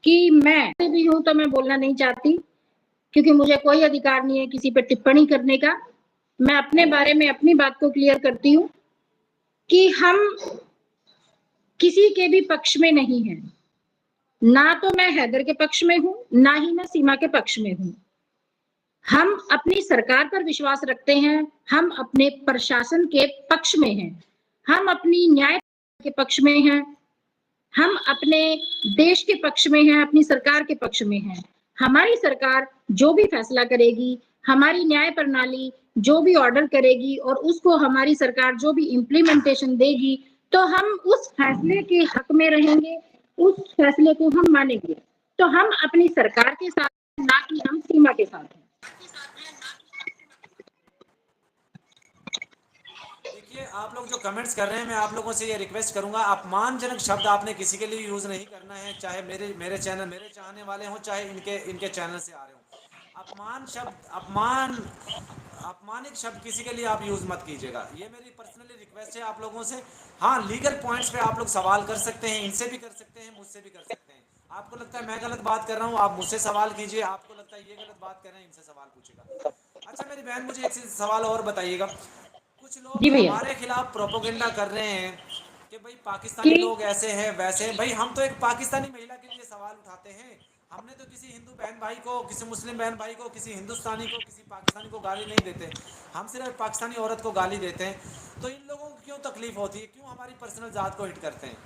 कि मैं भी हूँ तो मैं बोलना नहीं चाहती, क्योंकि मुझे कोई अधिकार नहीं है किसी पे टिप्पणी करने का। मैं अपने बारे में अपनी बात को क्लियर करती हूँ कि हम किसी के भी पक्ष में नहीं हैं। ना तो मैं हैदर के पक्ष में हूँ, ना ही मैं सीमा के पक्ष में हूँ। हम अपनी सरकार पर विश्वास रखते हैं, हम अपने प्रशासन के पक्ष में हैं, हम अपनी न्याय के पक्ष में हैं, हम अपने देश के पक्ष में हैं, अपनी सरकार के पक्ष में हैं। हमारी सरकार जो भी फैसला करेगी, हमारी न्याय प्रणाली जो भी ऑर्डर करेगी और उसको हमारी सरकार जो भी इम्प्लीमेंटेशन देगी, तो हम उस फैसले के हक में रहेंगे, उस फैसले को हम मानेंगे। तो हम अपनी सरकार के साथ, ना कि हम सीमा के साथ हैं। देखिए, आप लोग जो कमेंट्स कर रहे हैं, मैं आप लोगों से ये रिक्वेस्ट करूंगा, अपमानजनक शब्द आपने किसी के लिए यूज नहीं करना है, चाहे मेरे चैनल, मेरे चाहने वाले हों, चाहे इनके चैनल से आ रहे हों। अपमानित शब्द किसी के लिए आप यूज मत कीजिएगा, ये मेरी पर्सनली रिक्वेस्ट है आप लोगों से। हाँ, लीगल पॉइंट्स पे आप लोग सवाल कर सकते हैं, इनसे भी कर सकते हैं, मुझसे भी कर सकते हैं। आपको लगता है मैं गलत बात कर रहा हूँ, आप मुझसे सवाल कीजिए, आपको लगता है ये गलत बात कर रहे हैं, इनसे सवाल पूछेगा। अच्छा मेरी बहन, मुझे एक सवाल और बताइएगा। कुछ लोग जी भैया। हमारे खिलाफ प्रोपोगेंडा कर रहे हैं कि भाई कि पाकिस्तानी लोग ऐसे हैं वैसे हैं। भाई हम तो एक पाकिस्तानी महिला के लिए सवाल उठाते हैं, हमने तो किसी हिंदू बहन भाई को, किसी मुस्लिम बहन भाई को, किसी हिंदुस्तानी को, किसी पाकिस्तानी को गाली नहीं देते। हम सिर्फ पाकिस्तानी औरत को गाली देते हैं। तो इन लोगों को क्यों तकलीफ होती है, क्यों हमारी पर्सनल जात को हिट करते हैं?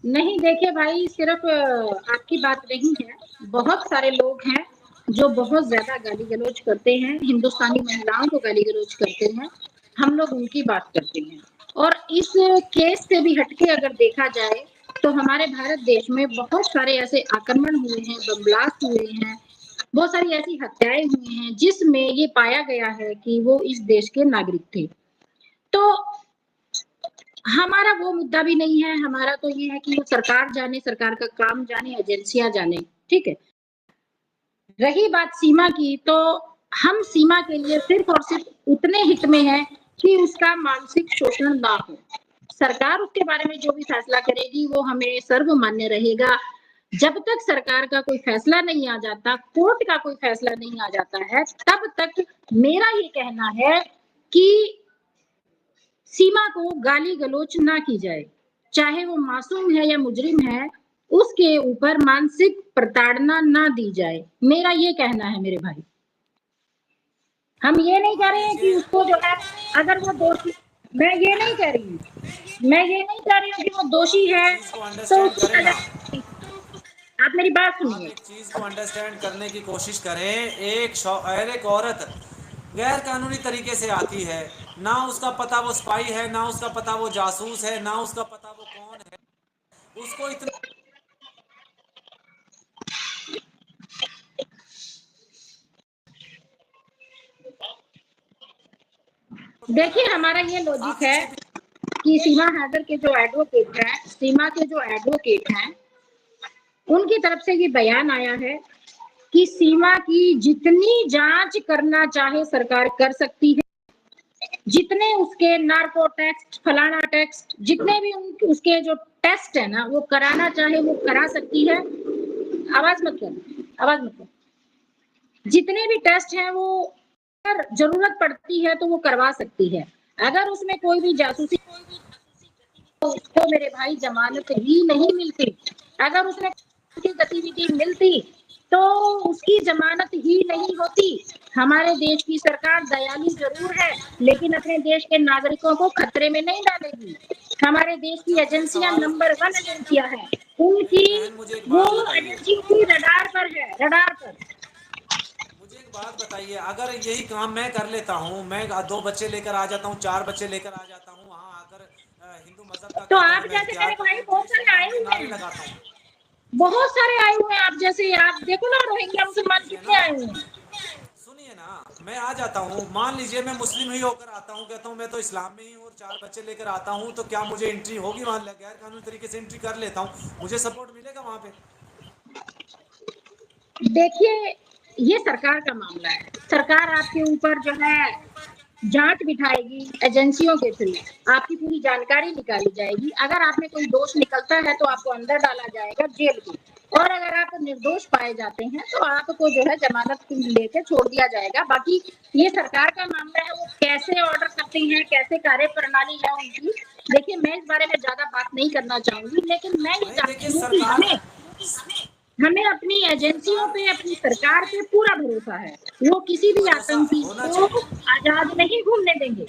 नहीं, देखिए भाई, सिर्फ आपकी बात नहीं है, बहुत सारे लोग हैं जो बहुत ज्यादा गाली गलौज करते हैं, हिंदुस्तानी महिलाओं को गाली गलौज करते हैं। हम लोग उनकी बात करते हैं। और इस केस से भी हटके अगर देखा जाए, तो हमारे भारत देश में बहुत सारे ऐसे आक्रमण हुए हैं, बम ब्लास्ट हुए हैं, बहुत सारी ऐसी हत्याएं हुई हैं जिसमें ये पाया गया है कि वो इस देश के नागरिक थे। तो हमारा वो मुद्दा भी नहीं है, हमारा तो ये है कि वो सरकार जाने, सरकार का काम जाने, एजेंसियां जाने, ठीक है। रही बात सीमा की, तो हम सीमा के लिए सिर्फ और सिर्फ उतने हित में हैं कि उसका मानसिक शोषण ना हो। सरकार उसके बारे में जो भी फैसला करेगी वो हमें सर्वमान्य रहेगा। जब तक सरकार का कोई फैसला नहीं आ जाता, कोर्ट का कोई फैसला नहीं आ जाता है, तब तक मेरा ये कहना है कि सीमा को गाली गलौच ना की जाए, चाहे वो मासूम है या मुजरिम है, उसके ऊपर मानसिक प्रताड़ना ना दी जाए। मेरा ये कहना है मेरे भाई। हम ये नहीं कह मान रहे हैं कि लीजिए, उसको जो है, अगर वो दोषी, मैं ये नहीं कह रही हूँ, मैं ये नहीं कह रही हूँ कि वो दोषी आप एक है चीज को तो अंडरस्टैंड उसकी करें ना, सजा। आप मेरी बात आप सुनिए। एक चीज को अंडरस्टैंड करने की कोशिश करें। एक औरत गैर कानूनी तरीके से आती है, ना उसका पता वो स्पाई है, ना उसका पता वो जासूस है, ना उसका पता वो कौन है, उसको इतना देखिए, लगाते हमारा हैं। ये लॉजिक आखिर है से भी कि सीमा हैदर के जो एडवोकेट हैं, सीमा के जो एडवोकेट हैं, उनकी तरफ से ये बयान आया है कि सीमा की जितनी जांच करना चाहे सरकार कर सकती है, जितने उसके नार्को टेस्ट, फलाना टेस्ट, जितने भी उसके जो टेस्ट है ना, वो कराना चाहे वो करा सकती है। आवाज मत कर, आवाज मत कर। जितने भी टेस्ट हैं वो, अगर जरूरत पड़ती है तो वो करवा सकती है। अगर उसमें कोई भी जासूसी, तो उसको मेरे भाई जमानत ही नहीं मिलती। अगर उसमें की गतिविधि मिलती तो उसकी जमानत ही नहीं होती। हमारे देश की सरकार दयालु जरूर है, लेकिन अपने देश के नागरिकों को खतरे में नहीं डालेगी। हमारे देश की अच्छा मुझे एक एजेंसियां सवाल, नंबर 1 एजेंसियां हैं, मेरी उनकी बहन मुझे एक वो बात बताइए, एजेंसी की रडार पर है, रडार पर। मुझे एक बात बताइए, अगर यही काम मैं कर लेता हूँ, मैं 2 बच्चे लेकर आ जाता हूँ, 4 बच्चे लेकर आ जाता हूँ, वहाँ आकर हिंदू मजहब का तो कहता आप हूँ, मैं जैसे इख्तियार मेरे करता भाई हूँ, बहुत जय श्री सारे आए राम के हुए नारे हैं, लगाता हूँ। बहुत सारे आए हुए हैं। आप जैसे, आप देखो ना, रोहिंग्या मुसलमान सुनिए कितने ना, आए हुए हैं। सुनिए ना, मैं आ जाता हूँ, मान लीजिए मैं मुस्लिम ही होकर आता हूँ, कहता हूँ मैं तो इस्लाम में ही हूँ और 4 बच्चे लेकर आता हूँ, तो क्या मुझे एंट्री होगी वहाँ? गैर कानूनी तरीके से एंट्री कर लेता हूँ, मुझे सपोर्ट मिलेगा वहाँ पे? देखिए, ये सरकार का मामला है। सरकार आपके ऊपर जो है जांच बिठाएगी एजेंसियों के थ्रू, आपकी पूरी जानकारी निकाली जाएगी। अगर आप में कोई दोष निकलता है तो आपको अंदर डाला जाएगा जेल में, और अगर आप निर्दोष पाए जाते हैं तो आपको जो है जमानत लेके छोड़ दिया जाएगा। बाकी ये सरकार का मामला है, वो कैसे ऑर्डर करती हैं, कैसे कार्य प्रणाली है उनकी, देखिए मैं इस बारे में ज्यादा बात नहीं करना चाहूंगी, लेकिन मैं ये नहीं देखिए जानती हूँ कि सरकार, हमें अपनी एजेंसियों सरकार पे, अपनी सरकार पे पूरा भरोसा है। वो किसी भी भरोसा आतंकी होना को चाहिए, आजाद नहीं घूमने देंगे।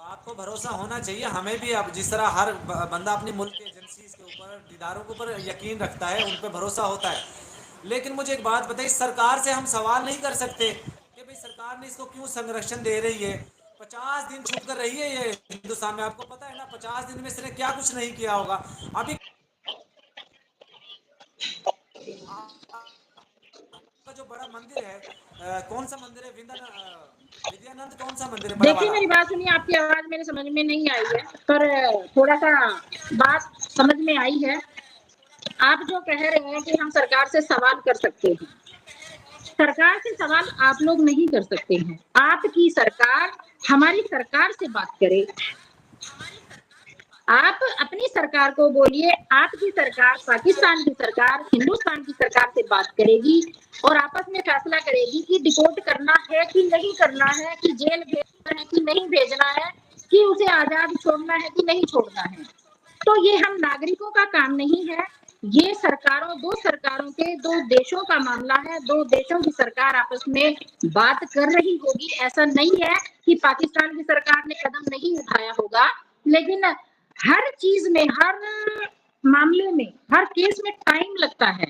आपको भरोसा होना चाहिए, हमें भी। अब जिस तरह हर बंदा अपने मुल्क की एजेंसी के ऊपर, इदारों के ऊपर यकीन रखता है, उन पर भरोसा होता है, लेकिन मुझे एक बात बताइए, सरकार से हम सवाल नहीं कर सकते कि भाई सरकार ने इसको क्यों संरक्षण दे रही है? 50 दिन छुप कर रही है ये हिंदुस्तान में, आपको पता है ना, 50 दिन में इसने क्या कुछ नहीं किया होगा। अभी का जो बड़ा मंदिर है, कौन सा मंदिर है, विद्यानंद कौन सा मंदिर है बड़ा देखिए वाला? मेरी बात सुनिए, आपकी आवाज मेरे समझ में नहीं आई है, पर थोड़ा सा बात समझ में आई है। आप जो कह रहे हैं कि हम सरकार से सवाल कर सकते हैं, सरकार से सवाल आप लोग नहीं कर सकते हैं। आपकी सरकार हमारी सरकार से बात करे, आप अपनी सरकार को बोलिए, आपकी सरकार पाकिस्तान की सरकार हिंदुस्तान की सरकार से बात करेगी और आपस में फैसला करेगी कि डिपोर्ट करना है कि नहीं करना है, कि जेल भेजना है कि नहीं भेजना है, कि उसे आजाद छोड़ना है कि नहीं छोड़ना है। तो ये हम नागरिकों का काम नहीं है, ये सरकारों, दो सरकारों के, दो देशों का मामला है। दो देशों की सरकार आपस में बात कर रही होगी। ऐसा नहीं है कि पाकिस्तान की सरकार ने कदम नहीं उठाया होगा, लेकिन हर चीज में, हर मामले में, हर केस में टाइम लगता है।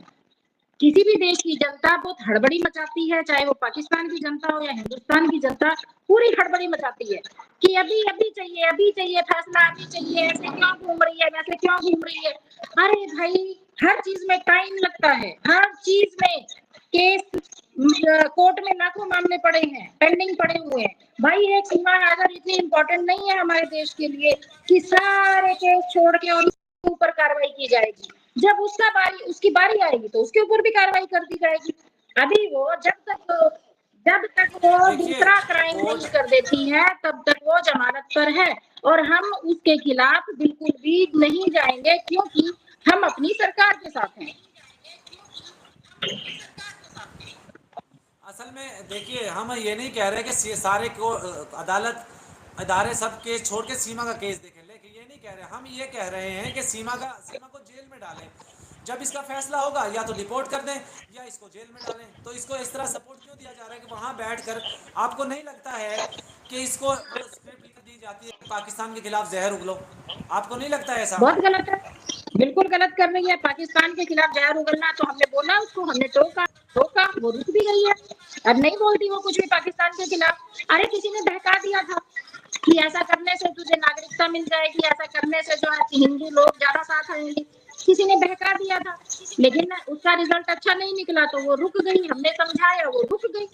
किसी भी देश की जनता बहुत हड़बड़ी मचाती है, चाहे वो पाकिस्तान की जनता हो या हिंदुस्तान की जनता, पूरी हड़बड़ी मचाती है कि अभी अभी चाहिए, अभी चाहिए फैसला, अभी चाहिए, ऐसे क्यों घूम रही है, वैसे क्यों घूम रही है। अरे भाई, हर चीज में टाइम लगता है, हर चीज में। केस कोर्ट में लाखों मामले पड़े हैं, पेंडिंग पड़े हुए हैं। भाई एक सीमा हैदर इतनी इंपॉर्टेंट नहीं है हमारे देश के लिए कि सारे केस छोड़ के और उसके ऊपर कार्रवाई की जाएगी। जब उसकी बारी आएगी तो उसके ऊपर भी कार्रवाई कर दी जाएगी। अभी वो जब तक वो देखिए दूसरा क्राइम नहीं कोर्ट, कर देती है तब तक वो जमानत पर है, और हम उसके खिलाफ बिल्कुल भी नहीं जाएंगे, क्योंकि हम अपनी सरकार के साथ हैं। असल में देखिए, हम ये नहीं कह रहे कि सारे को अदालत अदारे सब केस छोड़ के सीमा का केस देखें, लेकिन ये नहीं कह रहे, हम ये कह रहे हैं कि सीमा को जेल में डालें। जब इसका फैसला होगा या तो डिपोर्ट कर दें या इसको जेल में डालें। तो इसको इस तरह सपोर्ट क्यों दिया जा रहा है कि वहां बैठकर, आपको नहीं लगता है कि इसको वो स्क्रिप्ट लिख दी जाती है पाकिस्तान के खिलाफ जहर उगलो? आपको नहीं लगता है ऐसा? बहुत गलत है, बिल्कुल गलत कर रही है। पाकिस्तान के खिलाफ जहर उगलना, तो हमने बोला उसको, हमने टोका टोका, वो रुक भी गई है। अब नहीं बोलती वो कुछ भी पाकिस्तान के खिलाफ। अरे किसी ने बहका दिया था कि ऐसा करने से तुझे नागरिकता मिल जाएगी, ऐसा करने से जो है हिंदू लोग ज्यादा साथ आएंगे, किसी ने बहका दिया था, लेकिन उसका रिजल्ट अच्छा नहीं निकला तो वो रुक गई। हमने समझाया, वो रुक गई।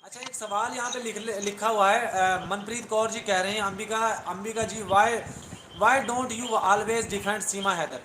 अच्छा, एक सवाल यहाँ पे लिखा हुआ है, मनप्रीत कौर जी कह रहे हैं, Ambika Ambika ji, why why don't you always defend Seema Haider?